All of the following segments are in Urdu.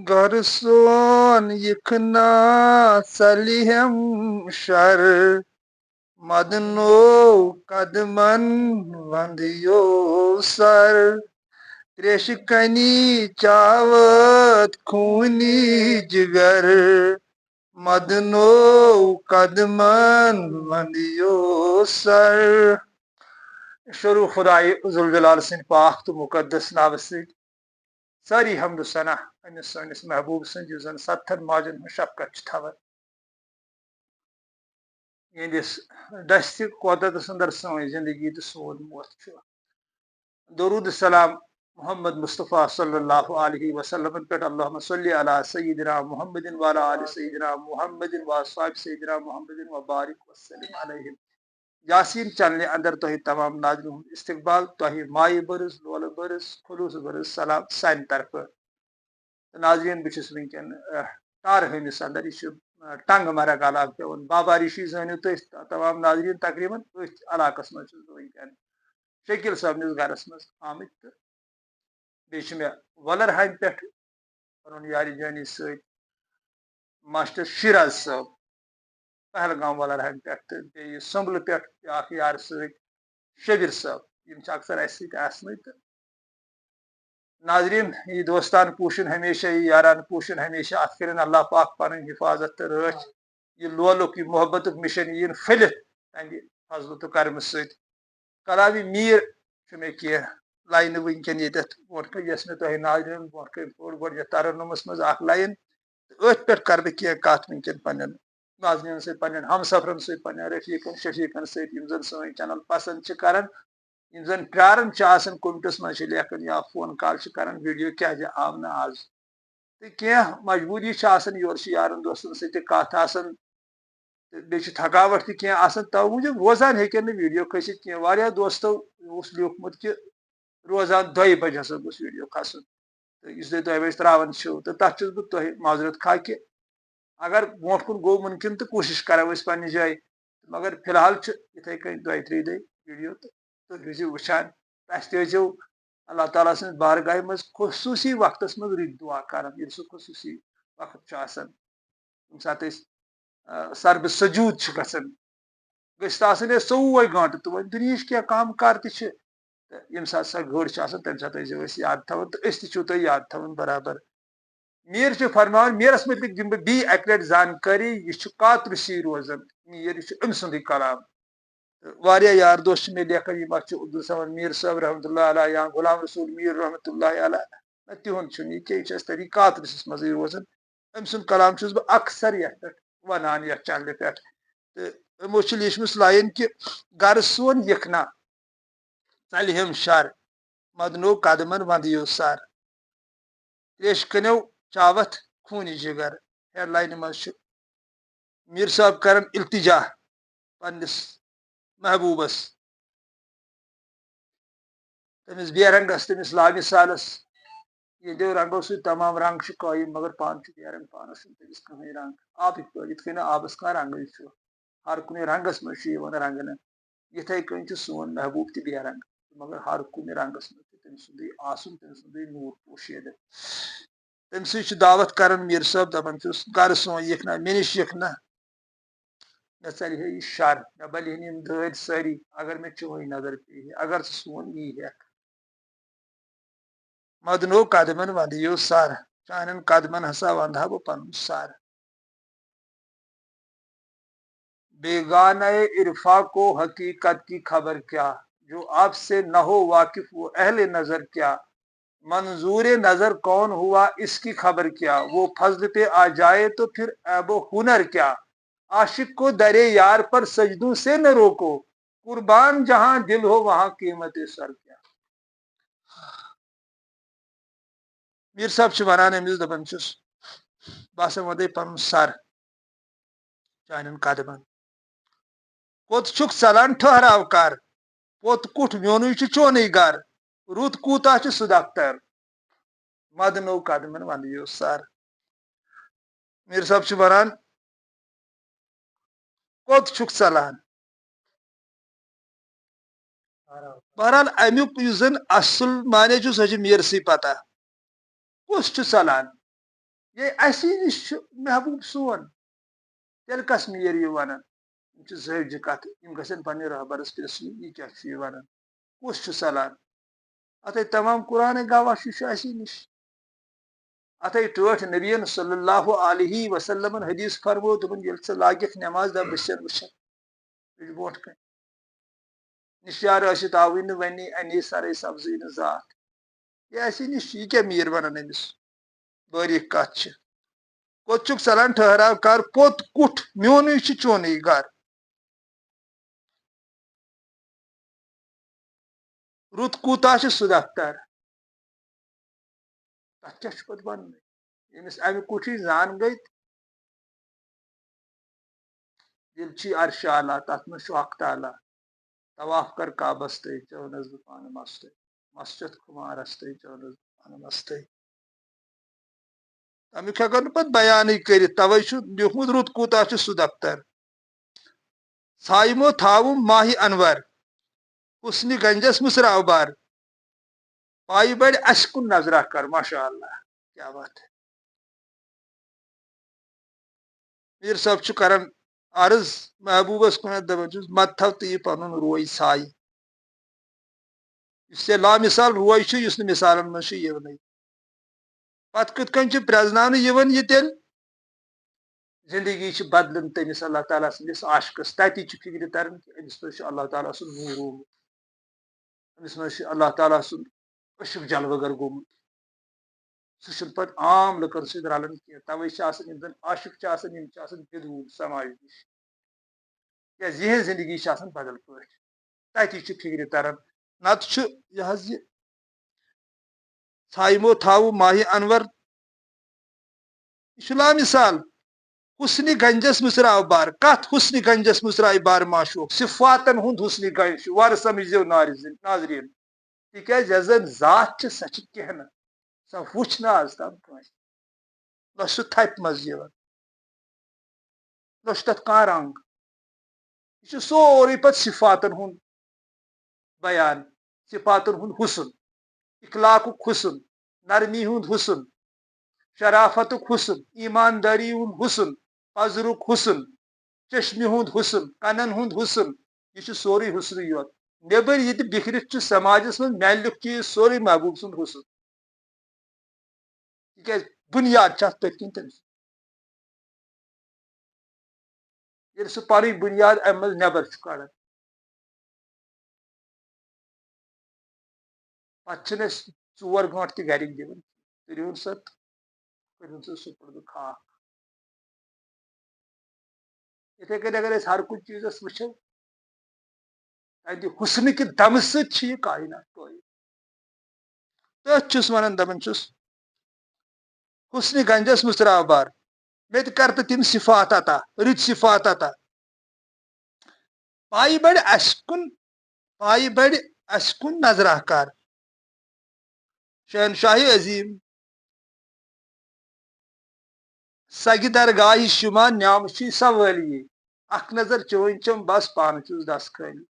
گر سون یکنا سلیہم شر مدنو قدمن وندیو سر تریش کنی چاوت خونی جگر مدنو قدمن وندیو سر شروع خدائے ذوالجلال سند پاک تو مقدس ناو سۭتۍ ساری حمد و ثنا امس سٲنِس محبوب سٕنٛز یُس زن 70 ماجن ہٕنٛز شفقت چھِ تھاوان یہندس دستہِ قۄدرتس اندر سٲنۍ زندگی تہٕ سون موت چھُ درود السلام محمد مصطفیٰ صلی اللہ علیہ وسلم پٮ۪ٹھ اللہم صلی علی سیدنا محمد وعلی آل سیدنا محمد واصحاب سیدنا محمد وبارک وسلم علیہم یاسین چنلہِ اندر تۄہہِ تمام ناظرین ہُنٛد استقبال تۄہہِ مایہِ بٔرٕز لولہٕ بٔرٕز خلوٗص بٔرٕز سلام سانہِ طرفہٕ ناظرین بہٕ چھُس وٕنکٮ۪ن ٹارہٲمِس اندر یہِ چھُ ٹنگ مرگ علاقہٕ پیوان بابا ریشی زٲنِو تُہۍ تمام ناظرین تقریباً أتھۍ علاقس منٛز چھُس بہٕ وٕنکٮ۪ن شکیل صٲبنِس گرس منٛز آمٕتۍ تہٕ بیٚیہِ چھِ مےٚ وۄلرہامہِ پٮ۪ٹھ پنُن یارِ جٲنی سۭتۍ ماسٹر شیراز صٲب پہلگام وۄلرہامہِ پٮ۪ٹھ تہٕ بیٚیہِ سُمبلہٕ پٮ۪ٹھ بیٛاکھ یارٕ سۭتۍ شبیر صٲب یِم چھِ اکثر اَسہِ سۭتۍ آسمٕتۍ تہٕ ناظرین یہ دوستان پوشن ہمیشہ یہ یاران پوشن ہمیشہ ات کرن اللہ پاک پن حفاظت تو رچ یہ لولک یہ محبت مشن یہ پھلت تہندِ فضل تو کرم ست کلاوی میر مے کی لائن ونکن یتھ برونٹ یس میں تہ ناظرین برونٹ پور گۄڈٕ یتھ ترنمس منٛز اکھ لائن أتھۍ پٮ۪ٹھ کر بہٕ کینٛہہ کتھ ونکن پنن ناظرین سۭتۍ پنن ہمسفرن سۭتۍ پنن رفیقن شفیقن سۭتۍ یم زن سٲنۍ چینل پسند چھِ کران یم زن پیاران چھِ آسان کومنٹس منٛز چھِ لیکھان یا فون کال چھِ کران ویڈیو کیازِ آو نہٕ آز تہٕ کینٛہہ مجبوٗری چھِ آسان یورٕ چھِ یارن دوستن سۭتۍ تہِ کتھ آسان تہٕ بیٚیہِ چھِ تھکاوٹ تہِ کینٛہہ آسان توٕ موٗجوٗب روزان ہیٚکن نہٕ ویڈیو کھٔسِتھ کینٛہہ واریاہ دوستو اوس لیوٗکھمُت کہِ روزان 2 بجہِ ہسا گوٚژھ ویڈیو کھسُن تہٕ یُس تُہۍ 2 بجہِ تراوان چھِو تہٕ تتھ چھُس بہٕ تۄہہِ معذرت خواہ کہِ اگر برونٛٹھ کُن گوٚو مُمکِن تہٕ کوٗشش کرو أسۍ پننہِ جایہِ مگر فی الحال چھِ یِتھٕے کٔنۍ 2-3 دۄہہِ ویڈیو تہٕ تُہۍ روٗزِو وٕچھان اسہِ تہِ ٲسۍزیو اللہ تعالیٰ سٕنٛز بارگاہہِ منٛز خصوٗصی وقتس منٛز رٕتۍ دعا کران ییٚلہِ سُہ خصوٗصی وقت چھُ آسان ییٚمہِ ساتہٕ أسۍ سربہِ سجوٗد چھِ گژھان گٔژھۍ آسٕنۍ أسۍ 24 گٲنٛٹہٕ تہٕ وۄنۍ دُنہِچ کینٛہہ کام کار تہِ چھِ تہٕ ییٚمہِ ساتہٕ سۄ گٔر چھِ آسان تمہِ ساتہٕ ٲسۍزیو أسۍ یاد تھاوان تہٕ أسۍ تہِ چھِو تۄہہِ یاد تھاوان برابر میٖر چھُ فرماوان میٖرس متعلق دِمہٕ بہٕ بیٚیہِ اکہِ لٹہِ زانکٲری یہِ چھُ کاترُسی روزان میٖر یہِ چھُ أمۍ سُنٛدُے کلام واریاہ یار دوس چھِ مےٚ لیکھان یِم اکھ چھُ عبدالصمد میٖر صٲب رحمتہ اللہ علیہ یا غلام رسول میٖر رحمتہ اللہ علیہ نہ تِہُنٛد چھُنہٕ یہِ کینٛہہ یہِ چھُ اَسہِ تٔتی کاترِسس منٛزٕے روزان أمۍ سُنٛد کلام چھُس بہٕ اکثر یتھ پٮ۪ٹھ ونان یتھ چنلہِ پٮ۪ٹھ تہٕ یِمو چھِ لیٖچھمٕژ لایِن کہِ گر سون یِکھنا ژلہِ ہم شر مدنو قدمن ونٛدیو سر تریش کنیو چاوتھ خوٗنہِ جگر ہیڈ لاینہِ منٛز چھُ میٖر صٲب کران التجا پننِس محبوٗبس تٔمِس بے رنگس تٔمِس لامثالس یہنٛدیو رنگو سۭتۍ تمام رنگ چھِ قٲیِم مگر پانہٕ چھُ بے رنگ پانس چھُنہٕ تٔمِس کٕہٕنۍ رنگ آبٕکۍ پٲٹھۍ یِتھ کٔنۍ نہٕ آبس کانٛہہ رنگٕے چھُ ہر کُنہِ رنگس منٛز چھُ یِوان رنگنہٕ یِتھٕے کٔنۍ چھُ سون محبوٗب تہِ بے رنگ مگر ہر کُنہِ رنگس منٛز چھُ تٔمۍ سُنٛدُے آسُن تٔمۍ سُنٛدُے نوٗر پوشیٖدٕ تمہِ سۭتۍ چھُ دعوت کران میٖر صٲب دپان چھُس گر سون یِکھنا مےٚ نِش یِکھنا مےٚ ژلہِ ہے یہِ شر مےٚ بلہِ ہن یِم دٲدۍ سٲری اگر مےٚ چٲنۍ نظر پیٚیہِ اگر ژٕ سون یی ہٮ۪کھ مدنو قدمن ونٛدیو سر چانٮ۪ن قدمن ہسا ونٛدٕ ہا بہٕ پنُن سر بیگانہ عرفا کو حقیقت کی خبر کیا جو آپ سے نہ ہو واقف وہ اہل نظر کیا منظور نظر کون ہوا اس کی خبر کیا وہ فضل پہ آ جائے تو پھر عیب و ہنر کیا عاشق کو درے یار پر سجدوں سے نہ روکو قربان جہاں دل ہو وہاں قیمت سر کیا میٖر صٲب چھِ ونان أمِس دپان چھُس بہٕ ہسا ونٛدے پنُن سر چانٮ۪ن قدمن کوٚت چھُکھ ژلان ٹھہراو کر پوٚت کُٹھ میونُے چھُ چونُے گر رُت کوٗتاہ چھُ سُہ دفتر مدنو قدمن ونٛدیو سر میٖر صٲب چھِ ونان کوٚت چھُکھ ژلان بہرحال امیُک یُس زن اصل معنے چھُ سۄ چھِ میٖرسٕے پتہ کُس چھُ ژلان یہ اسی نش محبوب سون تیل کس میر یہ ونان زٲوجہِ کتھ یم گژھن پننہِ رہبرس پرژھنہِ یہ کیاہ چھُ یہ ونان کُس چھُ سلان اتھے تمام قرآن گواہ چھُ اسی نش اتھے ٹٲٹھ نبین صلی اللہ علیہ وسلم حدیث فرمو دپن ییٚلہِ ژٕ لاگکھ نماز دپ بٔسِر وٕچھن برونٛٹھ کَنہِ نِشار ٲسِتھ آوٕے نہٕ وَنہِ اَنے سرے سبزٕے نہٕ ذات یہ اسی نش یہ کیاہ میٖر ونان أمِس باریٖک کتھ چھِ کوٚت چھُکھ ژلان ٹھہراو کر پوٚت کُٹھ میونٕے چھُ چونٕے گرٕ رُت کوٗتاہ چھُ سُہ دفتر تتھ کیاہ چھُ پتہٕ وننٕے ییٚمِس امہِ کُٹھٕچ زان گٔے دل چھی عرش اعلیٰ تتھ منٛز چھُ اکھ تعالیٰ طواف کر کعبس تے چونس بہٕ پانہٕ مستٕے مسجد خُمارس تے چونس بہٕ پانہٕ مستٕے امیُک ہٮ۪کو نہٕ پتہٕ بیانٕے کٔرِتھ توے چھُ لیوٗکھمُت رُت کوٗتاہ چھُ سُہ دفتر ژھایمو تھاوُم ماہِ انور حُسنہِ گنجس مٕسراو بار پایہِ بڑِ اسہِ کُن نظرا کر ماشاء اللہ کیا بات ہے میٖر صٲب چھُ کران عرض محبوٗبس کُنتھ دپان چھُس مت تھاو تہٕ یہِ پنُن روے سایہِ یُس ژےٚ لامِثال روے چھُ یُس نہٕ مِثالن منٛز چھُ یِونٕے پتہٕ کِتھ کٔنۍ چھُ پرٛزناونہٕ یِوان یہِ تیٚلہِ زندگی چھِ بدلان تٔمِس اللہ تعالیٰ سٕنٛدِس عاشقس تتی چھُ فِکرِ تران کہِ أمِس منٛز چھُ اللہ تعالیٰ سُنٛد نوٗر روٗمُت أمِس منٛز چھُ اللہ تعالیٰ سُنٛد عشق جلوٕ گر گوٚمُت سُہ چھُنہٕ پتہٕ عام لُکن سۭتۍ رلان کینٛہہ توے چھِ آسان یِم زن عاشق چھِ آسان یِم چھِ آسان بدوٗر سماج نِش کیٛازِ یِہٕنٛز زندگی چھِ آسان بدل پٲٹھۍ تتی چھُ فِکرِ تران نتہٕ چھُ یہِ حظ یہِ ژھایمو تھاوُ ماہِ انور یہ چھُ لامِثال حُسنہِ گنجس مٕسراو بار کتھ حُسنہِ گنجس مٕسرایہِ بار معشوق صفاتن ہُنٛد حُسنہِ گنج چھُ وارٕ سمجھ ناظریٖن تِکیٛازِ یۄس زن ذات چھِ سۄ چھِ کینٛہہ نہٕ سۄ وٕچھ نہٕ آز تام کٲنٛسہِ نہ چھُ تھپہِ منٛز یِوان نہ چھُ تتھ کانٛہہ رنگ یہ چھُ سورُے پتہٕ صفاتن ہُنٛد بیان صفاتن ہُنٛد حُسن اخلاقُک حُسن نرمی ہُنٛد حُسن شرافتُک حُسن ایماندٲری ہُنٛد حُسن پزرُک حُسن چشمہِ ہُنٛد حُسن کنن ہُنٛد حُسن یہِ چھُ سورُے حُسنٕے یوت نیبر یہِ تہِ بِکھرِتھ چھُ سماجس منٛز میلنُک چیٖز سورُے محبوٗب سُنٛد حُسن تِکیٛازِ بُنیاد چھِ اتھ پٔتۍ کِنۍ تٔمۍ سٕنٛز ییٚلہِ سُہ پنٕنۍ بُنیاد امہِ منٛز نٮ۪بر چھُ کڑان پتہٕ چھِنہٕ أسۍ 4 گٲنٛٹہٕ تہِ گرِکۍ دِوان تُلِوُن سا تہٕ کٔرِوُن سا سُپرد خاک یِتھے کٔنۍ اگر أسۍ ہر کُنہِ چیٖزس وٕچھو تہنٛدِ حُسنہٕ کہِ دمہٕ سۭتۍ چھِ یہِ کاینات پٲیِتھ تٔتھۍ چھُس ونان دپان چھُس حُسنہِ گنجس مٕسراو بار مےٚ تہِ کر تہٕ تِم صفات عطا رٕتۍ صفات عطا پایہِ بڑِ اسہِ کُن نظرا کر شہنشاہی عظیٖم سگہِ درگاہہِ شُما نعمچی سوٲلی اکھ نظر چٲنۍ چھم بس پانہٕ چھُس دس خٲلی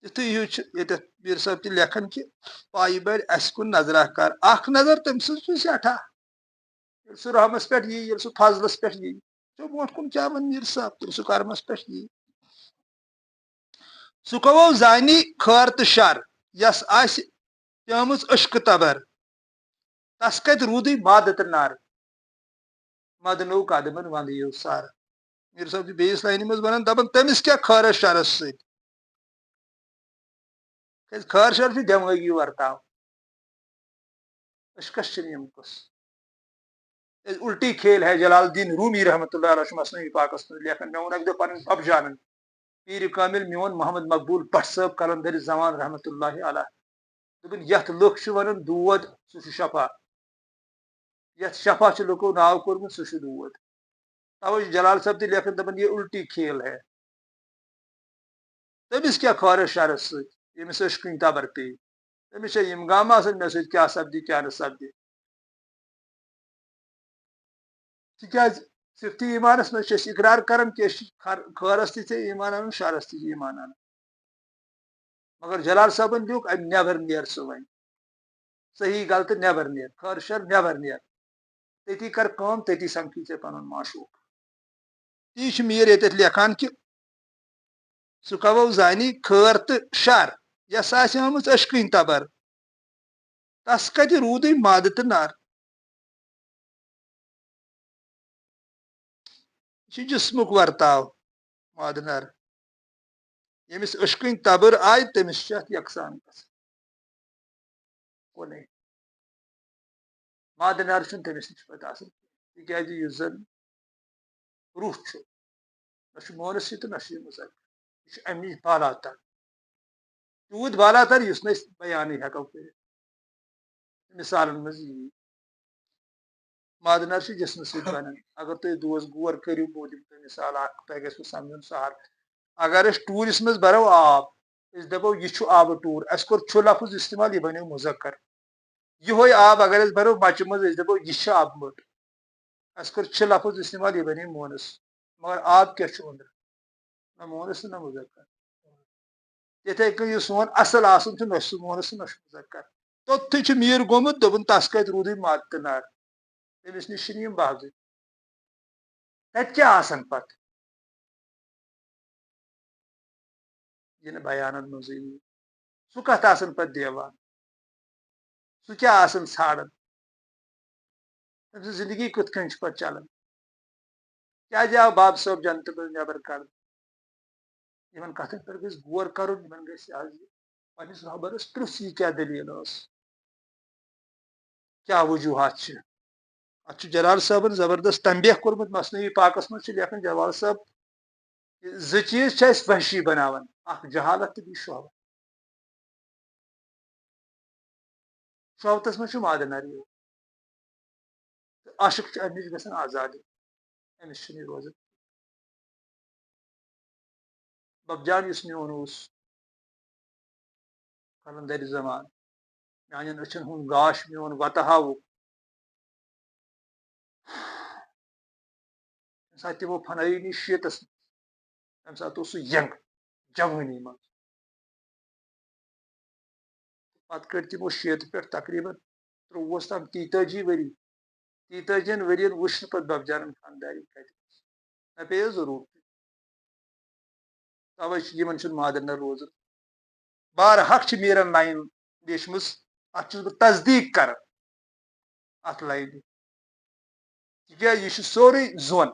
یِتھُے ہیوٗ چھُ ییٚتٮ۪تھ میٖر صٲب تہِ لیکھان کہِ پایہِ بڑِ اسہِ کُن نظرا کر اکھ نظر تٔمۍ سٕنٛز چھُ سٮ۪ٹھاہ ییٚلہِ سُہ رحمس پٮ۪ٹھ یی ییٚلہِ سُہ فضلس پٮ۪ٹھ یی ژےٚ برونٛٹھ کُن کیٛاہ وَن میٖر صٲب تٔمۍ سُہ کرمس پٮ۪ٹھ یی سُہ کَوو زانی خٲر تہٕ شر یس آسہِ پیٲمٕژ عشقہٕ تبر تس کتہِ روٗدٕے مادٕ تہٕ نر مدنو قدمن ونٛدٕیو سر میٖر صٲب چھُ بیٚیِس لاینہِ منٛز ونان دپان تٔمِس کیٛاہ خٲرس شرس سۭتۍ کیٛازِ خٲر شر چھُ دٮ۪مٲغی ورتاو عشقس چھِنہٕ یِم قٕصہٕ الٹی کھیل ہے جلال الدین رومی رحمۃ اللہ علیہ چھُ مثنوی پاکس منٛز لیکھان مےٚ ووٚن اکہِ دۄہ پنٕنۍ بب جانن پیٖرِ کامل میون محمد مقبوٗل بٹ صٲب کلندر زمان رحمۃ اللہ علیہ دوٚپُن یتھ لُکھ چھِ ونان دود سُہ چھُ شفا یتھ شفا چھُ لُکو ناو کوٚرمُت سُہ چھُ دود توے چھُ جلال صٲب تہِ لیکھان دپان یہِ الٹی کھیل ہے تٔمِس کیٛاہ خٲرس شرس سۭتۍ ییٚمِس عشقٕنۍ تبر پیٚیہِ تٔمِس چھا یِم غم آسان مےٚ سۭتۍ کیٛاہ سپدِ کیٛاہ نہٕ سپدِ تِکیٛازِ صِفتہِ ایٖمانس منٛز چھِ أسۍ اقرار کران کہِ أسۍ چھِ خٲرس تہِ چھِ ایٖمان انان شرس تہِ چھِ ایٖمان انان مگر جلال صٲبن لیوٗکھ امہِ نٮ۪بر نیر سُہ وۄنۍ صحیح غلط نیبر نیر خیر شر نیبر نیر تتی کر کام تتی سمکھی ے پن معشوق تی میر یت لکھان کہ سہ کبو زانی خیر تو شر یس آمٕژ اشکٕنۍ تبر تس کتہِ روٗدٕے مادٕ تہٕ نر یہ چھُ جسمُک ورتاو مادٕ نر ییٚمِس اشکٕنۍ تبر آیہِ تٔمِس چھُ اتھ یکسان گژھان کُنے مادٕ نر چھُنہٕ تٔمِس نِش پتہٕ آسان تِکیازِ یُس زن روح چھُ نہ چھُ مونس یہِ تہٕ نہ چھُ یہِ مُزکر یہِ چھُ امہِ نِش بالا تر تیوٗت بالا تر یُس نہٕ أسۍ بیانٕے ہٮ۪کو کٔرِتھ مثالن منٛز یی مادٕ نر چھُ جسمہٕ سۭتۍ بنان اگر تُہۍ دوس غور کٔرِو بہٕ دِمہٕ تۄہہِ مثال اکھ تۄہہِ گژھوٕ سمجھُن سہل اگر أسۍ ٹوٗرِس منٛز برو آب أسۍ دپو یہِ چھُ آبہٕ ٹوٗر اسہِ کوٚر چھُ لفظ استعمال یہِ بنیو مُزکر یِہوے آب اگر أسۍ برو بچہِ منٛز أسۍ دپو یہِ چھِ آبہٕ مٔٹ اسہِ کوٚر چھِ لفظ استعمال یہِ بنے مونس مگر آب کیاہ چھُ أنٛدرٕ نہ مونس نہ مُزکر تِتھے کٔنۍ یُس سون اصل آسُن چھُ نہ چھُ سُہ مونس نہ چھُ مُزکر توٚتھٕے چھُ میٖر گوٚمُت دوٚپُن تس کتہِ روٗدٕے مادٕ تہٕ نر تٔمِس نِش چھِنہٕ یِم بحثٕے تتہِ کیاہ آسان پتہٕ یہِ نہٕ بیانن منٛزٕے یی سُہ کتھ آسان پتہٕ دیوان سُہ کیاہ آسان ژھانڈان تٔمۍ سٕنٛز زندگی کِتھ کٔنۍ چھِ پتہٕ چلان کیازِ آو باب صٲب جنتہٕ منٛز نٮ۪بر کڑنہٕ یِمن کتھن پٮ۪ٹھ گژھِ غور کرُن یِمن گژھِ آز پننس رہبرس پرژھ یہِ کیاہ دٔلیٖل ٲس کیاہ وجوہات چھِ اتھ چھُ جلال صٲبن زبردست تنبیہ کوٚرمُت مثنوی پاکس منٛز چھُ لیکھان جلال صٲب زٕ چیٖز چھِ اسہِ وحشی بناوان اکھ جہالت تہٕ بیٚیہِ شوہبت شوہبتس منٛز چھُ مادٕ نر یِوان تہٕ عاشق چھُ امہِ نِش گژھان آزادٕ أمِس چھُنہٕ یہِ روزان ببجان یُس میون اوس قلندر زمان میانٮ۪ن أچھن ہُنٛد گاش میون وتہٕ ہاوُکھ ییٚمہِ ساتہٕ تِمو فنٲیی نی شیٖتس منٛز تمہِ ساتہٕ اوس سُہ ینگ جوٲنی منٛز پتہٕ کٔڑۍ تِمو شیٖتہٕ پٮ۪ٹھ تقریٖبن 23 تام 33 ؤری 33 ؤرین وٕچھ نہٕ پتہٕ ببجانن خانداری کتہِ مےٚ پیٚیو ضروٗرت توے چھُ یِمن چھُنہٕ مادٕ نر روزان بارحق چھِ میٖرن لایِن لیچھمٕژ اتھ چھُس بہٕ تصدیٖق کران اتھ لاینہِ تِکیازِ یہِ چھُ سورُے زوٚن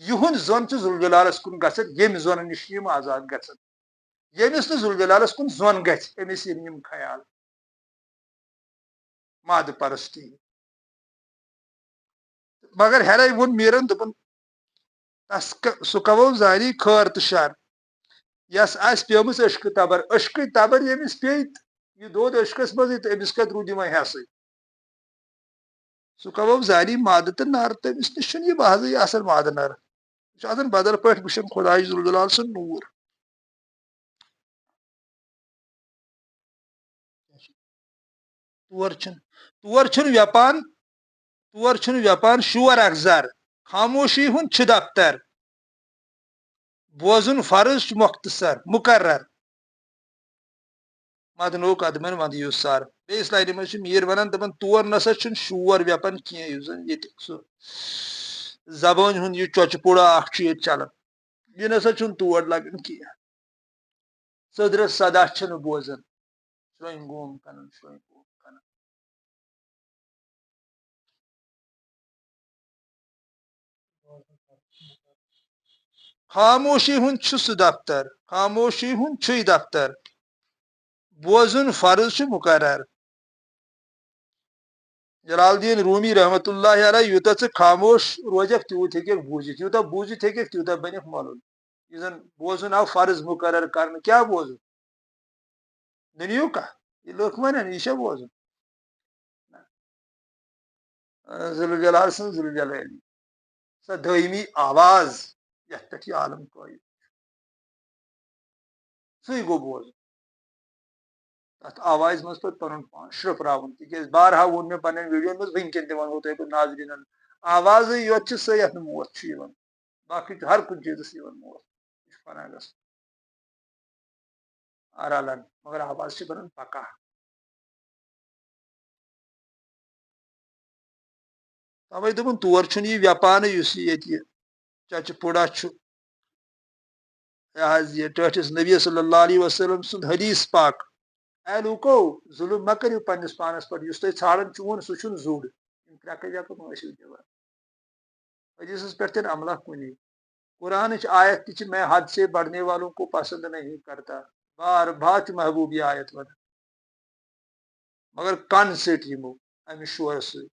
یِہُنٛد زوٚن چھُ ذوالجلالس کُن گژھان ییٚمہِ زوٚنہٕ نِش یِم آزاد گژھان ییٚمِس نہٕ ذوالجلالس کُن زوٚن گژھِ أمِس یِن یِم خیال مادٕ پرستی مگر ہیرے ووٚن میٖرن دوٚپُن تس سُہ کبو زانی خٲر تہٕ شر یس آسہِ پیٚمٕژ اشکہٕ تبر اشکٕے تبر ییٚمِس پیٚیہِ یہِ دوٚد اشکس منٛزٕے تہٕ أمِس کتہِ روٗد یِمے ہٮ۪سٕے سُہ کبو زانی مادٕ تہٕ نر تٔمِس نِش چھُنہٕ یہِ بحثٕے آسان مادٕ نر یہِ چھُ آسان بدل پٲٹھۍ وٕچھان خۄداے ذوالجلال سُنٛد نوٗر تور چھُنہٕ ویپان شور اکھ زر خاموشی ہُنٛد چھُ دفتر بوزُن فرض چھُ مۄختصر مُقرر مدنو قدمن ونٛدٕ یُسار بیٚیِس لاینہِ منٛز چھُ میٖر ونان دپان تور نسا چھُنہٕ شور ویپان کینٛہہ یُس زن ییٚتہِ سُہ زبٲنۍ ہُنٛد یہِ چۄچہِ پوڑا اکھ چھُ ییٚتہِ چلان یہِ نسا چھُنہٕ تور لگان کینٛہہ ژٔدرس سدا چھِنہٕ بوزان شرٛوٚنۍ گوم کنن شرٛوٚنۍ گوم کنن خاموشی ہُنٛد چھُ سُہ دفتر خاموشی ہُنٛد چھُے دفتر بوزُن فرض چھُ مُقرر جلال الدین رومی رحمتہ اللہ علیہ یوٗتاہ ژٕ خاموش روزکھ تیوٗت ہیٚککھ بوٗزِتھ یوٗتاہ بوٗزِتھ ہیٚککھ تیوٗتاہ بنکھ مولوٗم یہِ زن بوزُن آو فرض مُقرر کرنہٕ کیاہ بوزُن دُنیہُک کانٛہہ یہِ لُکھ ونن یہِ چھا بوزُن ذوالجلال سٕنٛز ذوالجلٲلی سۄ دٲیمی آواز یتھ پٮ۪ٹھ یہِ عالم قٲیِم سُے گوٚو بوزُن تتھ آوازِ منٛز پتہٕ پنُن پان شرٛپراوُن تِکیازِ بارہا ووٚن مےٚ پننٮ۪ن ویڈیوون منٛز وٕنکیٚن تہِ ونہو تۄہہِ بہٕ ناظریٖنن آوازٕے یوت چھِ سۄ یتھ نہٕ موت چھُ یِوان باقٕے چھُ ہر کُنہِ چیٖزس یِوان موت یہِ چھُ پناہ گژھُن رلان مگر آواز چھِ بنان پکا اوے دوٚپُن تور چھُنہٕ یہِ ویپانٕے یُس ییٚتہِ یہِ چچہِ پوٗڑا چھُ یہِ حظ یہِ ٹٲٹھِس نبی صلی اللہ علیہ وسلم سُنٛد حدیث پاک اے لوٗکو ظُلم مہ کٔرِو پننِس پانس پٮ۪ٹھ یُس تۄہہِ ژھانڈان چھُون سُہ چھُنہٕ زوٚڑ یِم کرٛٮ۪کہٕ وٮ۪کہٕ مہ ٲسِو دِوان حدیثس پٮ۪ٹھ تہِ عملہ کُنی قرآنٕچ آیت تہِ چھِ میں حد سے بڑھنے والوں کو پسند نہیں کرتا بار بار چھُ محبوٗب یہِ آیت ونان مگر کن ژٔٹۍ یِمو امہِ شورٕ سۭتۍ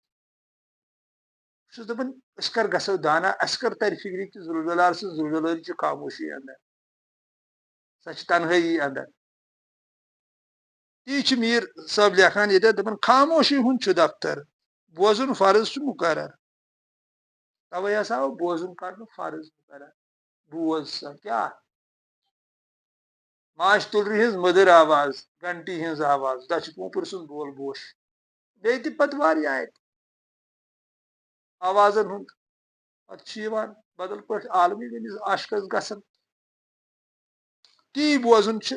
بہٕ چھُس دپان أسۍ کر گژھو دانا اسہِ کر ترِ فکرِ کہِ ذوالجلال سٕنٛز ذوالجلٲلی چھِ خاموشی انٛدر سۄ چھِ تنہٲیی انٛدر تی چھُ میٖر صٲب لیکھان ییٚتٮ۪تھ دپان خاموشی ہُنٛد چھُ دفتر بوزُن فرض چھُ مُقرر توے ہسا آو بوزُن کرنہٕ فرض مُقرر بوز سا کیٛاہ ماچھ تُلرِ ہٕنٛز مٔدٕر آواز گنٹی ہٕنٛز آواز دچھِ پوٗپُر سُنٛد بول بوش بیٚیہِ تہِ پتہٕ واریاہ اتہِ آوازن ہُنٛد پتہٕ چھُ یِوان بدل پٲٹھۍ عالمی گٔمِس عاشقس گژھان تی بوزُن چھُ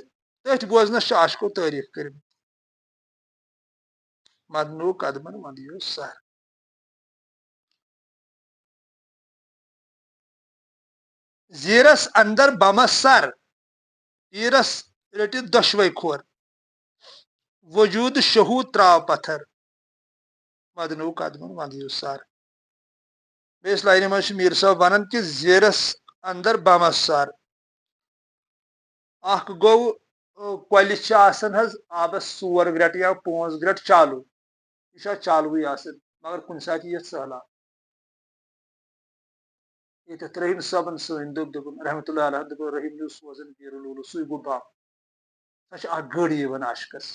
تٔتھۍ بوزنس چھُ عاشقو تعریٖف کٔرمٕتۍ مدنو قدمن منٛدیو سر زیٖرس اندر بمس سر تیٖرس رٔٹِتھ دۄشوے کھور وجوٗد شہوٗد تراو پتھر مدنو قدمن منٛدیو سر بیٚیِس لاینہِ منٛز چھُ میٖر صٲب ونان کہِ زیٖرس اندر بمس سر اکھ گوٚو کۄلہِ چھِ آسان حظ آبس 4 گرٛٮ۪ٹہٕ یا 5 گرٛٮ۪ٹہٕ چالوٗ یہِ چھُ اتھ چالوٕے آسان مگر کُنہِ ساتہٕ یِیَتھ سہلاب ییٚتٮ۪تھ رحیٖم صٲبن سٲنۍ دوٚپُن رحمتہ اللہ علیہ دوٚپُن رحیٖم یوٗ سوزان بیٖرٕ لولوٗ سُے گوٚو بم سۄ چھِ اکھ گٔر یِوان عاشقس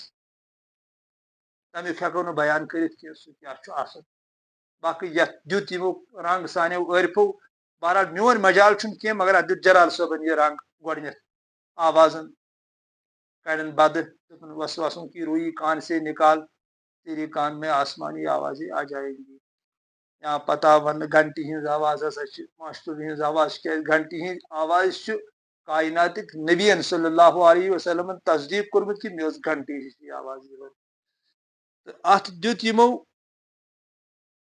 تمیُک ہٮ۪کو نہٕ بیان کٔرِتھ کینٛہہ سُہ کیٛاہ چھُ آسان باقٕے یتھ دیُت یِمو رنگ سانیو عٲرفو بہرحال میون مجال چھُنہٕ کینٛہہ مگر اتھ دیُت جلال صٲبن یہِ رنگ گۄڈنٮ۪تھ آوازن کڑٮ۪ن بدٕ دوٚپُن وسوسوں کی روئی کان سے نکال تیری کان میں آسمانی آوازیں آ جائیں گی یا پتہ وننہٕ گنٹی ہٕنٛز آواز ہسا چھِ ماشٹر ہٕنٛز آواز کیٛازِ گنٹی ہٕنٛز آواز چھُ کایناتٕکۍ نبیَن صلی اللہ علیہ وسلمن تصدیٖق کوٚرمُت کہِ مےٚ ٲس گنٹی ہِش یہِ آواز یِوان تہٕ اتھ دیُت یِمو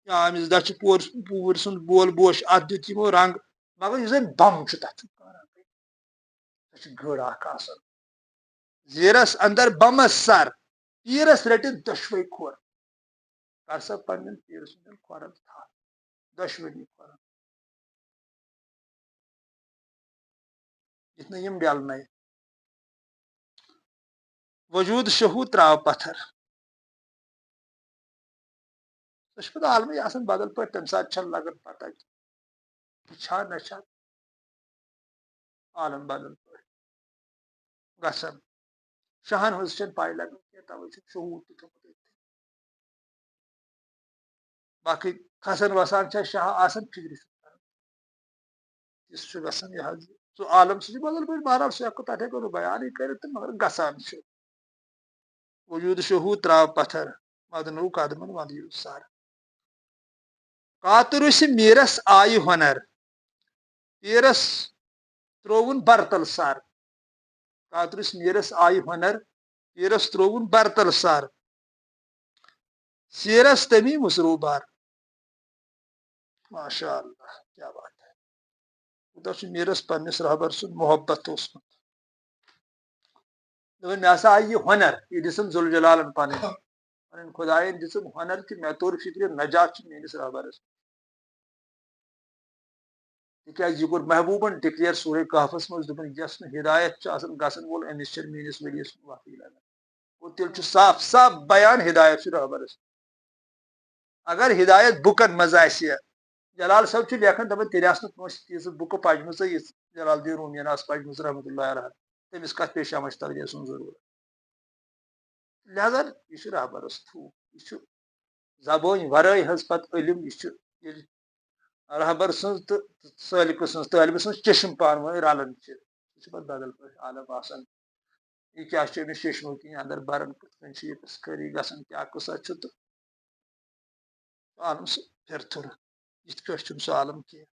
أمِس دچھِ پوٗر سُنٛد بول بوش اتھ دیُت یِمو رنگ مگر یُس زن بم چھُ تتھ چھُ سۄ چھِ گٔر اکھ آسان زیٖرس اندر بمس سر تیٖرس رٔٹِتھ دۄشوے کھور کر سا پننٮ۪ن تیٖر سٕنٛدٮ۪ن کھورن تھپھ دۄشوٕنی کھورن یِتھ نہٕ یِم ڈلنٕے وجوٗد شہوٗد تراو پتھر سۄ چھِ پتہٕ عالمی آسان بدل پٲٹھۍ تمہِ ساتہٕ چھنہٕ لگان پتہ چھا نہ چھا عالم بدل پٲٹھۍ گژھان شاہن ہٕنٛز چھنہٕ پاے لگان کینٛہہ توے چھُ شہوٗد تہِ تھوٚمُت باقٕے کھسان وسان چھا شاہ آسان فکرِ چھُ کران یُس چھُ گژھان یہِ حظ سُہ عالم سُہ چھُ بدل پٲٹھۍ بہرحال سُہ ہٮ۪کو تتھ ہٮ۪کو نہٕ بیانٕے کٔرِتھ تہٕ مگر گژھان چھُ وجوٗد شہوٗد تراو پتھر مدنو قدمن منٛدیو سر کاتُرُسہِ میٖرس آیہِ ہۄنر تیٖرس ترووُن برتل سر کاتُرِس میٖرس آیہِ ہۄنر تیٖرس ترووُن برتل سر سیٖرس تمی مُسرو بار ماشاء اللہ کیٛاہ بات ہے کوٗتاہ چھُ میٖرس پننِس رہبر سُنٛد محبت اوسمُت دوٚپُن مےٚ ہسا آیہِ یہِ ہۄنر یہِ دِژٕن ذوالجلالن پنٕنۍ خۄداین دِژٕن ہۄنر کہِ مےٚ توٚر فکرِ نجات چھُ میٲنِس رہبرس تِکیٛازِ یہِ کوٚر محبوٗبن ڈِکلییر سورے کہفس منٛز دوٚپُن یۄس نہٕ ہدایت چھُ آسان گژھن وول أمِس چھنہٕ میٲنِس ؤلِیس کُن وَتھٕے لگان گوٚو تیٚلہِ چھُ صاف صاف بیان ہدایت چھُ رہبرس اگر ہدایت بُکن منٛز آسہِ ہا جلال صٲب چھُ لیکھان دپان تیٚلہِ آسہٕ نہٕ کٲنٛسہِ تیٖژٕ بُکہٕ پجمٕژ یِژھ جلال الدیٖن روٗمِین آسہٕ پجمٕژ رحمتہ اللہ علیہ تٔمِس کتھ پیشامس ترجیح سُنٛد ضروٗرت لہذا یہِ چھُ رہبرس تھوٗ یہِ چھُ زبٲنۍ ورٲے حظ پتہٕ علم یہِ چھُ ییٚلہِ رہبر سٕنٛز تہٕ سٲلکہٕ سٕنٛز طٲلبہٕ سٕنٛز چشم پانہٕ ؤنۍ رلان چھِ سُہ چھُ پتہٕ بدل پٲٹھۍ عالم آسان یہِ کیٛاہ چھُ أمِس چشمو کِنۍ اندر بران کِتھ کٔنۍ چھِ یہِ خٲری گژھان کیٛاہ قٕصہ چھُ تہٕ عالم سُہ پھِرتھُر یِتھ کٲٹھۍ چھُنہٕ سُہ عالم کینٛہہ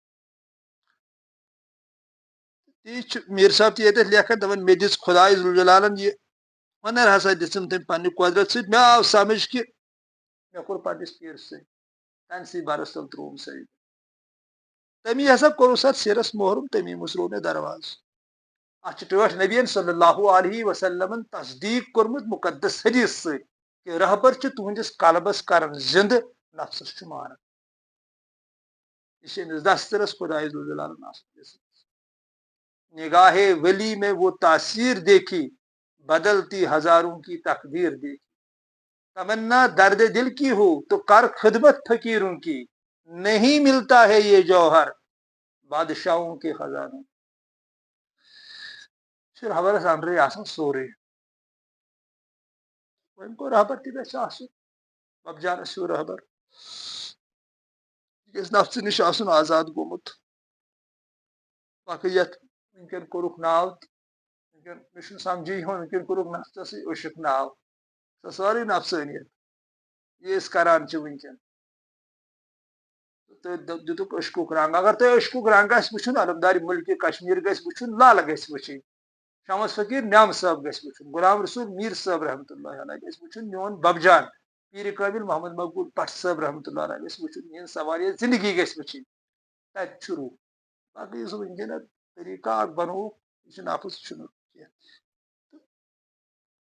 تی چھُ میٖر صٲب تہِ ییٚتٮ۪تھ لیکھان دپان مےٚ دِژ خۄداے ذوالجلالن یہِ ہۄنر ہسا دِژٕن تٔمۍ پننہِ قۄدرت سۭتۍ مےٚ آو سمجھ کہِ مےٚ کوٚر پننِس پیٖرٕ سۭتۍ تنسی برس تل تروم سید تمی ہسا کورس ات سیرس محرم تمی مسلو مے درواز ات ٹھٹ نبی صلی اللہ علیہ وسلم تصدیق کورمت مقدس حدیث ست کہ رہبر تہندس قلبس کرن زند نفسس مارن یہ دسترس خدائے ذوالجلال نگاہ ولی میں وہ تاثیر دیکھی بدلتی ہزاروں کی تقدیر دیکھی تمنا درد دل کی ہو تو کر خدمت فقیروں کی نہیں ملتا ہے یہ جوہر بادشاہوں کے خزانوں پھر حوالس اندرے آسان سورے وم کو رہبر تہ گژھِ آسُن ببجانس ہیوٗ رہبر یہِ گژھِ نفژٕ نِش آسُن آزاد گوٚمُت باقٕے یتھ وٕنکٮ۪ن کوٚرُکھ ناو وٕنکٮ۪ن مےٚ چھُنہٕ سمجھی ہُن وٕنکٮ۪ن کوٚرُکھ نفژسٕے عشق ناو سۄ سٲرٕے نفسٲنیت یہِ أسۍ کران چھِ وٕنکٮ۪ن تہٕ دِتُکھ عشقُک رنگ اگر تۄہہِ عشقُک رنگ آسہِ وٕچھُن علمدارِ مُلکہِ کشمیٖر گژھِ وٕچھُن لل گژھِ وٕچھِنۍ شمس فقیٖر نعم صٲب گژھِ وٕچھُن غلام رسول میٖر صٲب رحمتہ اللہ علیہ گژھِ وٕچھُن میون ببجان پیٖرِ قٲبل محمد مقبوٗل بٹ صٲب رحمتہ اللہ علیہ گژھِ وٕچھُن یِہنٛز سواریہ زندگی گژھِ وٕچھِنۍ تتہِ چھُ روح باقٕے یُس وٕنکٮ۪ن طریٖقہ اکھ بنووُکھ یہِ چھُ نفٕژ چھُنہٕ کینٛہہ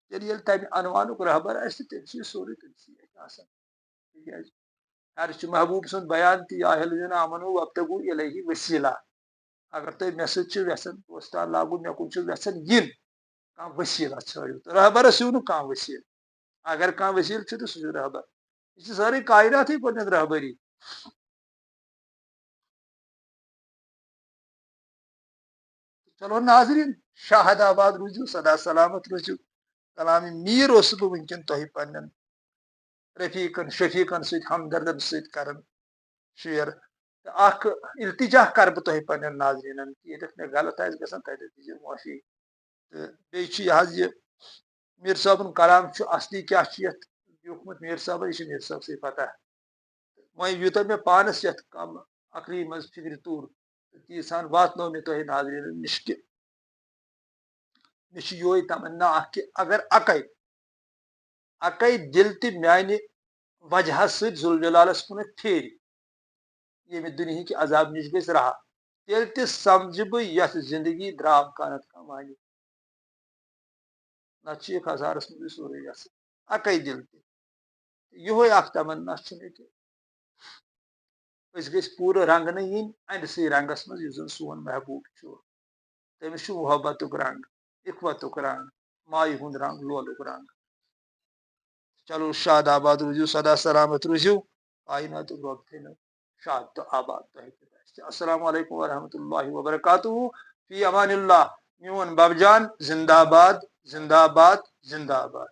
تیٚلہِ ییٚلہِ تمہِ عنوانُک رہبر آسہِ تیٚلہِ چھُ یہِ سورُے تٔمسٕے اتھِ آسان تِکیازِ ہر چھُ محبوٗب سُنٛد بیان تہِ یا الذین آمنوا وابتغوا الیہ وسیلہ اگر تُہۍ مےٚ سۭتۍ چھِو یژھان وۄستاد لاگُن مےٚ کُن چھِو یژھان یِن کانٛہہ ؤسیٖلہ ژھٲنٛڈِو تہٕ رہبرس یِیِو نہٕ کانٛہہ ؤسیٖلہٕ اگر کانٛہہ ؤسیٖلہٕ چھُ تہٕ سُہ چھُ رہبر یہ چھِ سٲرٕے کائناتٕے گۄڈنیتھ رہبری چلو ناظریٖن شاہد آباد روٗزِو سدا سلامت روٗزِو کلامی میٖر اوسُس بہٕ وٕنکٮ۪ن تۄہہِ پننٮ۪ن رفیٖقن شفیٖقن سۭتۍ ہمدردن سۭتۍ کران شیر تہٕ اکھ التجا کرٕ بہٕ تۄہہِ پننٮ۪ن ناظریٖنن کہِ ییٚتٮ۪تھ مےٚ غلط آسہِ گژھان تتٮ۪تھ دیٖزیو معٲفی تہٕ بیٚیہِ چھُ یہِ حظ یہِ میٖر صٲبُن کلام چھُ اصلی کیاہ چھُ یتھ لیوٗکھمُت میٖر صٲبن یہِ چھُ میٖر صٲبسٕے پتہ وۄنۍ یوٗتاہ مےٚ پانس یتھ کم عقلی منٛز فکرِ توٚر تیٖژہان واتنو مےٚ تۄہہِ ناظریٖنن نِش کہِ مےٚ چھُ یِہوے تمنا اکھ کہِ اگر اکے دل تہِ میانہِ وجہس سۭتۍ ذوالجلالس کُنتھ پھیرِ ییٚمہِ دُنہِکہِ عذاب نِش گژھِ رہا تیٚلہِ تہِ سمجھٕ بہٕ یتھ زندگی درٛاو کانٛہہ نتہٕ کانٛہہ معنی نتہٕ چھُ یہِ خسارس منٛزٕے سورُے گژھان اکے دل تہِ یِہوے اکھ تمنا چھُ مےٚ کہِ أسۍ گٔژھۍ پوٗرٕ رنگنہٕ یِنۍ اَندسٕے رنگس منٛز یُس زن سون محبوٗب چھُ تٔمِس چھُ محبتُک رنگ اخوتُک رنگ مایہِ ہُنٛد رنگ لولُک رنگ چلو شاد آباد روٗزِو سدا سلامت روٗزِو کائناتُک رۄب تھٲینو شاد تہٕ آباد تۄہہِ تہِ السلام علیکم ورحمۃ اللہ وبرکاتہ فی امان اللہ میون ببجان زندہ باد زندہ باد زندہ باد